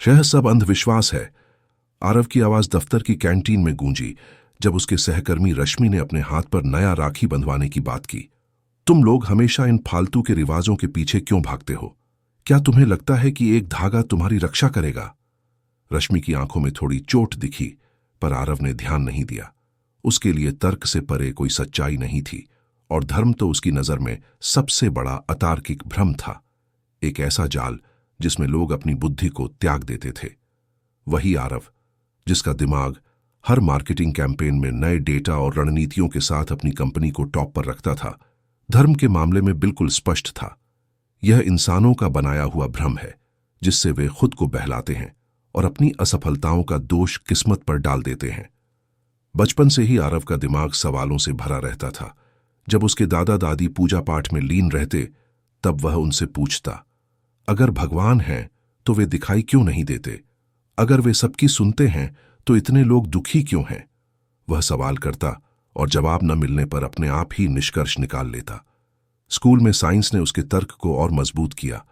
यह सब अंधविश्वास है। आरव की आवाज दफ्तर की कैंटीन में गूंजी जब उसके सहकर्मी रश्मि ने अपने हाथ पर नया राखी बंधवाने की बात की। तुम लोग हमेशा इन फालतू के रिवाजों के पीछे क्यों भागते हो? क्या तुम्हें लगता है कि एक धागा तुम्हारी रक्षा करेगा? रश्मि की आंखों में थोड़ी चोट दिखी, पर आरव ने ध्यान नहीं दिया। उसके लिए तर्क से परे कोई सच्चाई नहीं थी, और धर्म तो उसकी नजर में सबसे बड़ा अतार्किक भ्रम था, एक ऐसा जाल जिसमें लोग अपनी बुद्धि को त्याग देते थे। वही आरव जिसका दिमाग हर मार्केटिंग कैंपेन में नए डेटा और रणनीतियों के साथ अपनी कंपनी को टॉप पर रखता था, धर्म के मामले में बिल्कुल स्पष्ट था। यह इंसानों का बनाया हुआ भ्रम है जिससे वे खुद को बहलाते हैं और अपनी असफलताओं का दोष किस्मत पर डाल देते हैं। बचपन से ही आरव का दिमाग सवालों से भरा रहता था। जब उसके दादा दादी पूजा पाठ में लीन रहते, तब वह उनसे पूछता, अगर भगवान हैं तो वे दिखाई क्यों नहीं देते? अगर वे सबकी सुनते हैं तो इतने लोग दुखी क्यों हैं? वह सवाल करता और जवाब न मिलने पर अपने आप ही निष्कर्ष निकाल लेता। स्कूल में साइंस ने उसके तर्क को और मजबूत किया,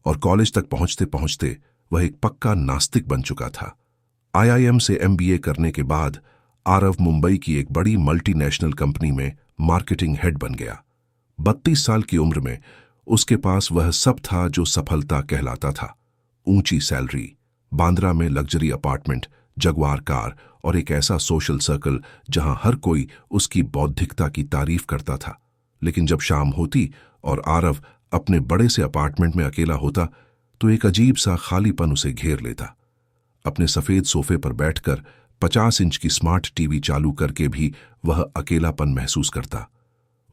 और कॉलेज तक पहुंचते पहुंचते वह एक पक्का नास्तिक बन चुका था। आईआईएम से एमबीए करने के बाद आरव मुंबई की एक बड़ी मल्टीनेशनल कंपनी में मार्केटिंग हेड बन गया। 32 साल की उम्र में उसके पास वह सब था जो सफलता कहलाता था। ऊंची सैलरी, बांद्रा में लग्जरी अपार्टमेंट, जगुआर कार और एक ऐसा सोशल सर्कल जहां हर कोई उसकी बौद्धिकता की तारीफ करता था। लेकिन जब शाम होती और आरव अपने बड़े से अपार्टमेंट में अकेला होता, तो एक अजीब सा खालीपन उसे घेर लेता। अपने सफेद सोफे पर बैठकर 50 इंच की स्मार्ट टीवी चालू करके भी वह अकेलापन महसूस करता।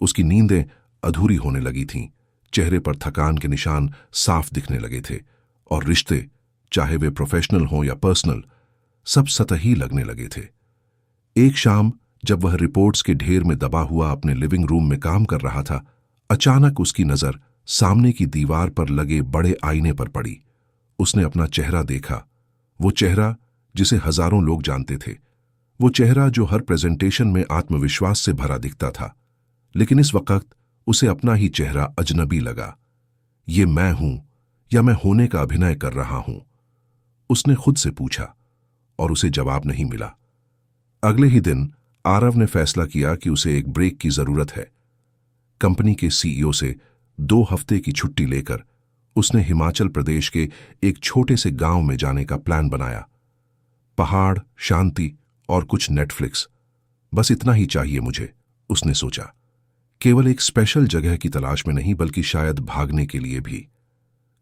उसकी नींदें अधूरी होने लगी थीं, चेहरे पर थकान के निशान साफ दिखने लगे थे, और रिश्ते, चाहे वे प्रोफेशनल हों या पर्सनल, सब सतही लगने लगे थे। एक शाम जब वह रिपोर्ट्स के ढेर में दबा हुआ अपने लिविंग रूम में काम कर रहा था, अचानक उसकी नजर सामने की दीवार पर लगे बड़े आईने पर पड़ी। उसने अपना चेहरा देखा, वो चेहरा जिसे हजारों लोग जानते थे, वो चेहरा जो हर प्रेजेंटेशन में आत्मविश्वास से भरा दिखता था। लेकिन इस वक्त उसे अपना ही चेहरा अजनबी लगा। ये मैं हूं या मैं होने का अभिनय कर रहा हूं? उसने खुद से पूछा, और उसे जवाब नहीं मिला। अगले ही दिन आरव ने फैसला किया कि उसे एक ब्रेक की जरूरत है। कंपनी के सीईओ से 2 हफ्ते की छुट्टी लेकर उसने हिमाचल प्रदेश के एक छोटे से गांव में जाने का प्लान बनाया। पहाड़, शांति और कुछ नेटफ्लिक्स, बस इतना ही चाहिए मुझे, उसने सोचा। केवल एक स्पेशल जगह की तलाश में नहीं, बल्कि शायद भागने के लिए भी।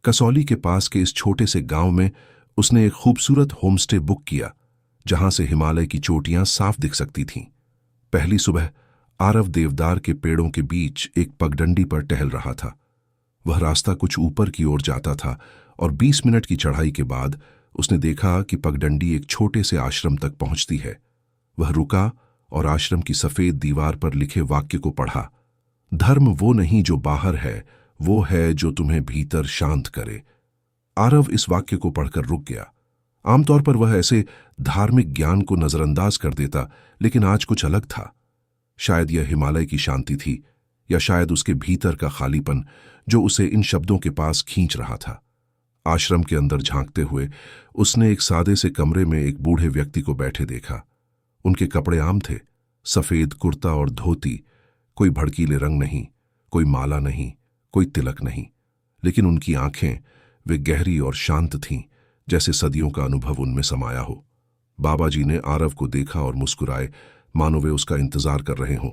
कसौली के पास के इस छोटे से गांव में उसने एक खूबसूरत होमस्टे बुक किया, जहां से हिमालय की चोटियां साफ दिख सकती थीं। पहली सुबह आरव देवदार के पेड़ों के बीच एक पगडंडी पर टहल रहा था। वह रास्ता कुछ ऊपर की ओर जाता था, और 20 मिनट की चढ़ाई के बाद उसने देखा कि पगडंडी एक छोटे से आश्रम तक पहुंचती है। वह रुका और आश्रम की सफेद दीवार पर लिखे वाक्य को पढ़ा, धर्म वो नहीं जो बाहर है, वो है जो तुम्हें भीतर शांत करे। आरव इस वाक्य को पढ़कर रुक गया। आमतौर पर वह ऐसे धार्मिक ज्ञान को नजरअंदाज कर देता, लेकिन आज कुछ अलग था। शायद यह हिमालय की शांति थी, या शायद उसके भीतर का खालीपन जो उसे इन शब्दों के पास खींच रहा था। आश्रम के अंदर झांकते हुए उसने एक सादे से कमरे में एक बूढ़े व्यक्ति को बैठे देखा। उनके कपड़े आम थे, सफेद कुर्ता और धोती, कोई भड़कीले रंग नहीं, कोई माला नहीं, कोई तिलक नहीं, लेकिन उनकी आंखें वे गहरी और शांत थीं, जैसे सदियों का अनुभव उनमें समाया हो। बाबा जी ने आरव को देखा और मुस्कुराए, मानो वे उसका इंतजार कर रहे हों।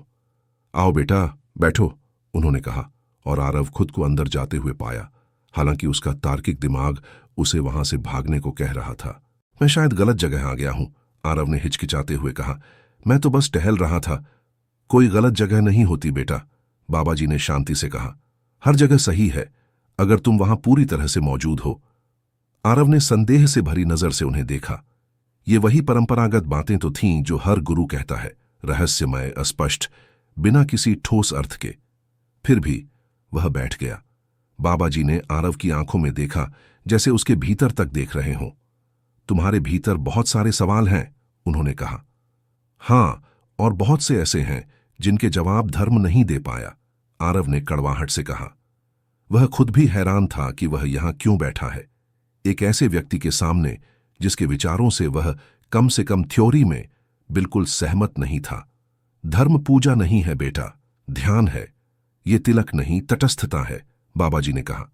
आओ बेटा, बैठो, उन्होंने कहा, और आरव खुद को अंदर जाते हुए पाया, हालांकि उसका तार्किक दिमाग उसे वहां से भागने को कह रहा था। मैं शायद गलत जगह आ गया हूं, आरव ने हिचकिचाते हुए कहा। मैं तो बस टहल रहा था। कोई गलत जगह नहीं होती बेटा, बाबा जी ने शांति से कहा। हर जगह सही है, अगर तुम वहां पूरी तरह से मौजूद हो। आरव ने संदेह से भरी नजर से उन्हें देखा। ये वही परंपरागत बातें तो थीं जो हर गुरु कहता है, रहस्यमय, अस्पष्ट, बिना किसी ठोस अर्थ के। फिर भी वह बैठ गया। बाबा जी ने आरव की आंखों में देखा, जैसे उसके भीतर तक देख रहे हों। तुम्हारे भीतर बहुत सारे सवाल हैं, उन्होंने कहा। हां, और बहुत से ऐसे हैं जिनके जवाब धर्म नहीं दे पाया, आरव ने कड़वाहट से कहा। वह खुद भी हैरान था कि वह यहां क्यों बैठा है। एक ऐसे व्यक्ति के सामने जिसके विचारों से वह कम से कम थ्योरी में बिल्कुल सहमत नहीं था। धर्म पूजा नहीं है बेटा, ध्यान है। ये तिलक नहीं, तटस्थता है, बाबाजी ने कहा।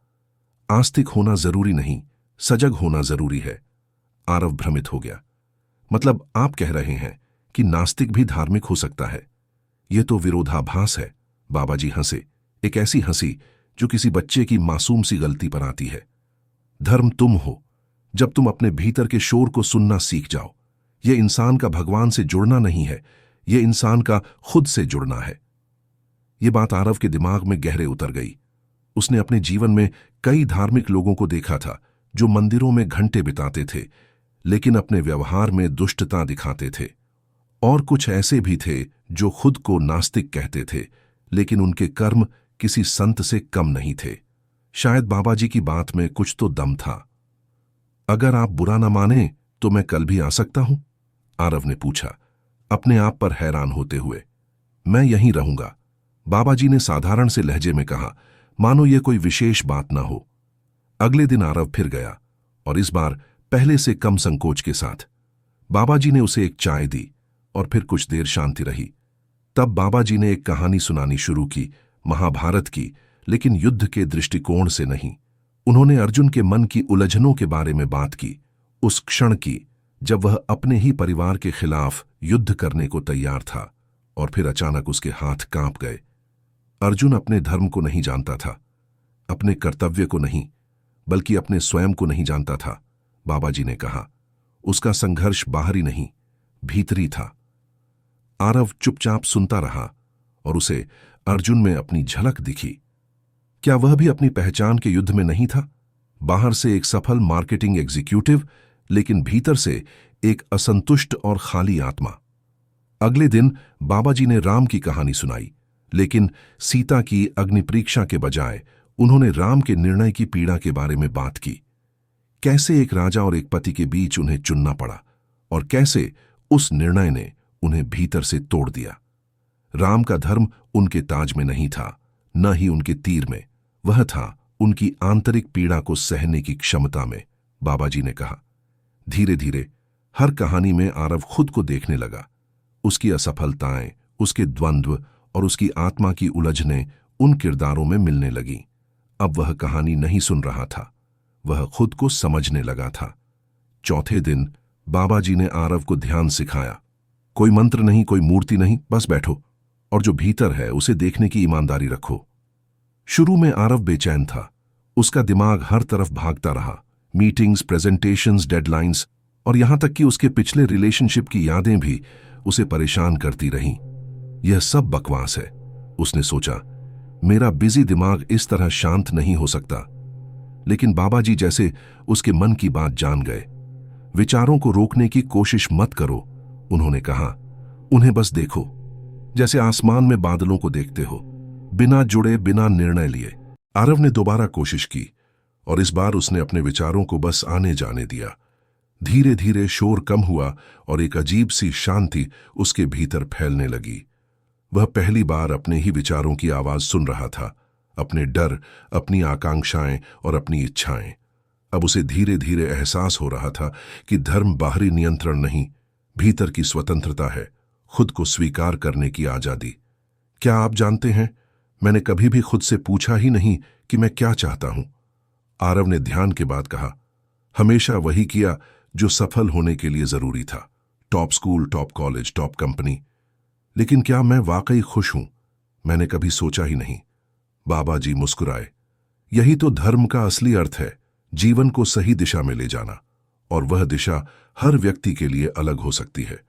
आस्तिक होना जरूरी नहीं, सजग होना जरूरी है। आरव भ्रमित हो गया। मतलब आप कह रहे हैं कि नास्तिक भी धार्मिक हो सकता है? यह तो विरोधाभास है। बाबाजी हंसे, एक ऐसी हंसी जो किसी बच्चे की मासूम सी गलती पर आती है। धर्म तुम हो जब तुम अपने भीतर के शोर को सुनना सीख जाओ। यह इंसान का भगवान से जुड़ना नहीं है, यह इंसान का खुद से जुड़ना है। यह बात आरव के दिमाग में गहरे उतर गई। उसने अपने जीवन में कई धार्मिक लोगों को देखा था जो मंदिरों में घंटे बिताते थे, लेकिन अपने व्यवहार में दुष्टता दिखाते थे। और कुछ ऐसे भी थे जो खुद को नास्तिक कहते थे, लेकिन उनके कर्म किसी संत से कम नहीं थे। शायद बाबाजी की बात में कुछ तो दम था। अगर आप बुरा न माने तो मैं कल भी आ सकता हूं? आरव ने पूछा, अपने आप पर हैरान होते हुए। मैं यहीं रहूंगा, बाबाजी ने साधारण से लहजे में कहा, मानो ये कोई विशेष बात ना हो। अगले दिन आरव फिर गया, और इस बार पहले से कम संकोच के साथ। बाबाजी ने उसे एक चाय दी और फिर कुछ देर शांति रही। तब बाबाजी ने एक कहानी सुनानी शुरू की, महाभारत की, लेकिन युद्ध के दृष्टिकोण से नहीं। उन्होंने अर्जुन के मन की उलझनों के बारे में बात की, उस क्षण की जब वह अपने ही परिवार के खिलाफ युद्ध करने को तैयार था, और फिर अचानक उसके हाथ कांप गए। अर्जुन अपने धर्म को नहीं जानता था, अपने कर्तव्य को नहीं, बल्कि अपने स्वयं को नहीं जानता था। बाबाजी ने कहा, उसका संघर्ष बाहरी नहीं, भीतरी था। आरव चुपचाप सुनता रहा, और उसे अर्जुन में अपनी झलक दिखी। क्या वह भी अपनी पहचान के युद्ध में नहीं था? बाहर से एक सफल मार्केटिंग एग्जीक्यूटिव, लेकिन भीतर से एक असंतुष्ट और खाली आत्मा। अगले दिन बाबाजी ने राम की कहानी सुनाई, लेकिन सीता की अग्निपरीक्षा के बजाय उन्होंने राम के निर्णय की पीड़ा के बारे में बात की। कैसे एक राजा और एक पति के बीच उन्हें चुनना पड़ा, और कैसे उस निर्णय ने उन्हें भीतर से तोड़ दिया। राम का धर्म उनके ताज में नहीं था, न ही उनके तीर में, वह था उनकी आंतरिक पीड़ा को सहने की क्षमता में, बाबाजी ने कहा। धीरे धीरे हर कहानी में आरव खुद को देखने लगा। उसकी असफलताएं, उसके द्वंद्व और उसकी आत्मा की उलझनें उन किरदारों में मिलने लगीं। अब वह कहानी नहीं सुन रहा था, वह खुद को समझने लगा था। चौथे दिन बाबाजी ने आरव को ध्यान सिखाया। कोई मंत्र नहीं, कोई मूर्ति नहीं, बस बैठो और जो भीतर है उसे देखने की ईमानदारी रखो। शुरू में आरव बेचैन था, उसका दिमाग हर तरफ भागता रहा। मीटिंग्स, प्रेजेंटेशंस, डेडलाइंस, और यहां तक कि उसके पिछले रिलेशनशिप की यादें भी उसे परेशान करती रहीं। यह सब बकवास है, उसने सोचा। मेरा बिजी दिमाग इस तरह शांत नहीं हो सकता। लेकिन बाबाजी जैसे उसके मन की बात जान गए। विचारों को रोकने की कोशिश मत करो, उन्होंने कहा। उन्हें बस देखो, जैसे आसमान में बादलों को देखते हो, बिना जुड़े, बिना निर्णय लिए। आरव ने दोबारा कोशिश की, और इस बार उसने अपने विचारों को बस आने जाने दिया। धीरे धीरे शोर कम हुआ और एक अजीब सी शांति उसके भीतर फैलने लगी। वह पहली बार अपने ही विचारों की आवाज सुन रहा था, अपने डर, अपनी आकांक्षाएं और अपनी इच्छाएं। अब उसे धीरे धीरे एहसास हो रहा था कि धर्म बाहरी नियंत्रण नहीं, भीतर की स्वतंत्रता है, खुद को स्वीकार करने की आजादी। क्या आप जानते हैं, मैंने कभी भी खुद से पूछा ही नहीं कि मैं क्या चाहता हूं, आरव ने ध्यान के बाद कहा। हमेशा वही किया जो सफल होने के लिए जरूरी था, top school, top college, top company. लेकिन क्या मैं वाकई खुश हूं? मैंने कभी सोचा ही नहीं। बाबाजी मुस्कुराए। यही तो धर्म का असली अर्थ है, जीवन को सही दिशा में ले जाना, और वह दिशा हर व्यक्ति के लिए अलग हो सकती है।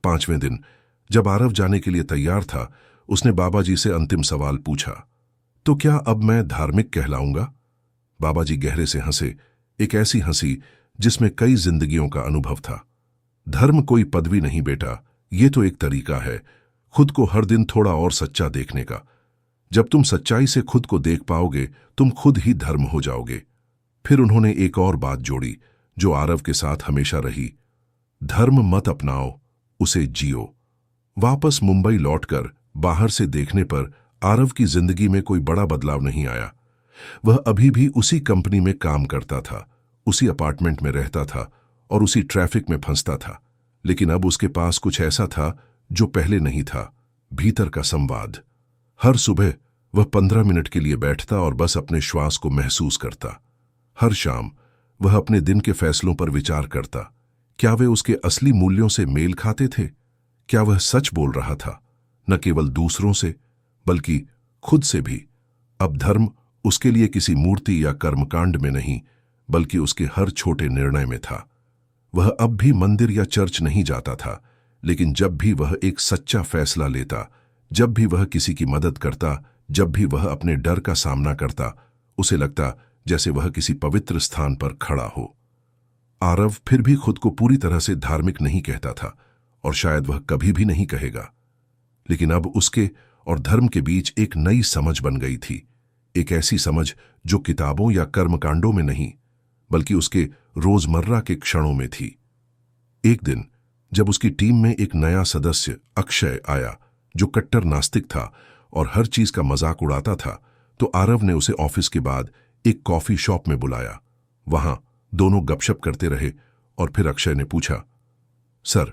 5वें दिन जब आरव जाने के लिए तैयार था, उसने बाबाजी से अंतिम सवाल पूछा, तो क्या अब मैं धार्मिक कहलाऊंगा? बाबाजी गहरे से हंसे, एक ऐसी हंसी जिसमें कई जिंदगियों का अनुभव था। धर्म कोई पदवी नहीं बेटा, ये तो एक तरीका है, खुद को हर दिन थोड़ा और सच्चा देखने का। जब तुम सच्चाई से खुद को देख पाओगे, तुम खुद ही धर्म हो जाओगे। फिर उन्होंने एक और बात जोड़ी जो आरव के साथ हमेशा रही, धर्म मत अपनाओ, उसे जियो। वापस मुंबई लौटकर बाहर से देखने पर आरव की जिंदगी में कोई बड़ा बदलाव नहीं आया। वह अभी भी उसी कंपनी में काम करता था, उसी अपार्टमेंट में रहता था और उसी ट्रैफिक में फंसता था, लेकिन अब उसके पास कुछ ऐसा था जो पहले नहीं था, भीतर का संवाद। हर सुबह वह 15 मिनट के लिए बैठता और बस अपने श्वास को महसूस करता। हर शाम वह अपने दिन के फैसलों पर विचार करता। क्या वे उसके असली मूल्यों से मेल खाते थे? क्या वह सच बोल रहा था, न केवल दूसरों से बल्कि खुद से भी? अब धर्म उसके लिए किसी मूर्ति या कर्मकांड में नहीं, बल्कि उसके हर छोटे निर्णय में था। वह अब भी मंदिर या चर्च नहीं जाता था, लेकिन जब भी वह एक सच्चा फैसला लेता, जब भी वह किसी की मदद करता, जब भी वह अपने डर का सामना करता, उसे लगता जैसे वह किसी पवित्र स्थान पर खड़ा हो। आरव फिर भी खुद को पूरी तरह से धार्मिक नहीं कहता था, और शायद वह कभी भी नहीं कहेगा। लेकिन अब उसके और धर्म के बीच एक नई समझ बन गई थी, एक ऐसी समझ जो किताबों या कर्मकांडों में नहीं, बल्कि उसके रोजमर्रा के क्षणों में थी। एक दिन जब उसकी टीम में एक नया सदस्य अक्षय आया, जो कट्टर नास्तिक था और हर चीज का मजाक उड़ाता था, तो आरव ने उसे ऑफिस के बाद एक कॉफी शॉप में बुलाया। वहां दोनों गपशप करते रहे और फिर अक्षय ने पूछा, सर,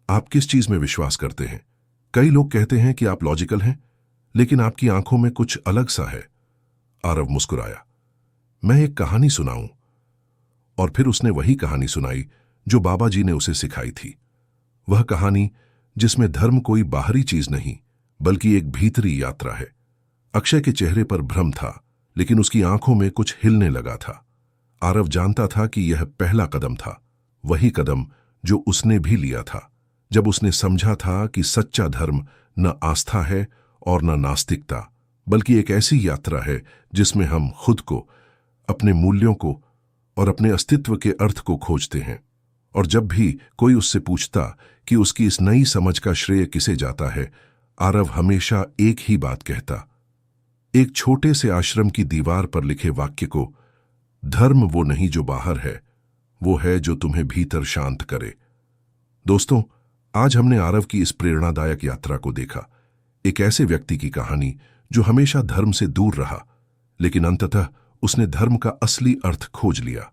आप किस चीज में विश्वास करते हैं? कई लोग कहते हैं कि आप लॉजिकल हैं, लेकिन आपकी आंखों में कुछ अलग सा है। आरव मुस्कुराया, मैं एक कहानी सुनाऊं? और फिर उसने वही कहानी सुनाई जो बाबा जी ने उसे सिखाई थी। वह कहानी जिसमें धर्म कोई बाहरी चीज नहीं, बल्कि एक भीतरी यात्रा है। अक्षय के चेहरे पर भ्रम था, लेकिन उसकी आंखों में कुछ हिलने लगा था। आरव जानता था कि यह पहला कदम था, वही कदम जो उसने भी लिया था जब उसने समझा था कि सच्चा धर्म न आस्था है और न नास्तिकता, बल्कि एक ऐसी यात्रा है जिसमें हम खुद को, अपने मूल्यों को और अपने अस्तित्व के अर्थ को खोजते हैं। और जब भी कोई उससे पूछता कि उसकी इस नई समझ का श्रेय किसे जाता है, आरव हमेशा एक ही बात कहता, एक छोटे से आश्रम की दीवार पर लिखे वाक्य को, धर्म वो नहीं जो बाहर है, वो है जो तुम्हें भीतर शांत करे। दोस्तों, आज हमने आरव की इस प्रेरणादायक यात्रा को देखा, एक ऐसे व्यक्ति की कहानी जो हमेशा धर्म से दूर रहा, लेकिन अंततः उसने धर्म का असली अर्थ खोज लिया।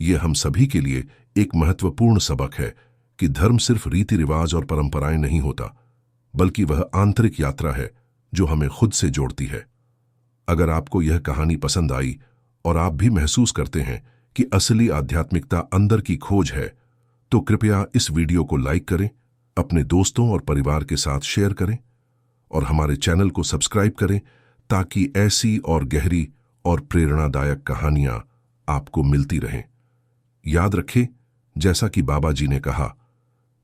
यह हम सभी के लिए एक महत्वपूर्ण सबक है कि धर्म सिर्फ रीति रिवाज और परंपराएं नहीं होता, बल्कि वह आंतरिक यात्रा है जो हमें खुद से जोड़ती है। अगर आपको यह कहानी पसंद आई और आप भी महसूस करते हैं कि असली आध्यात्मिकता अंदर की खोज है, तो कृपया इस वीडियो को लाइक करें, अपने दोस्तों और परिवार के साथ शेयर करें और हमारे चैनल को सब्सक्राइब करें, ताकि ऐसी और गहरी और प्रेरणादायक कहानियां आपको मिलती रहें। याद रखें, जैसा कि बाबा जी ने कहा,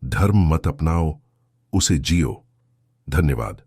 धर्म मत अपनाओ, उसे जियो। धन्यवाद।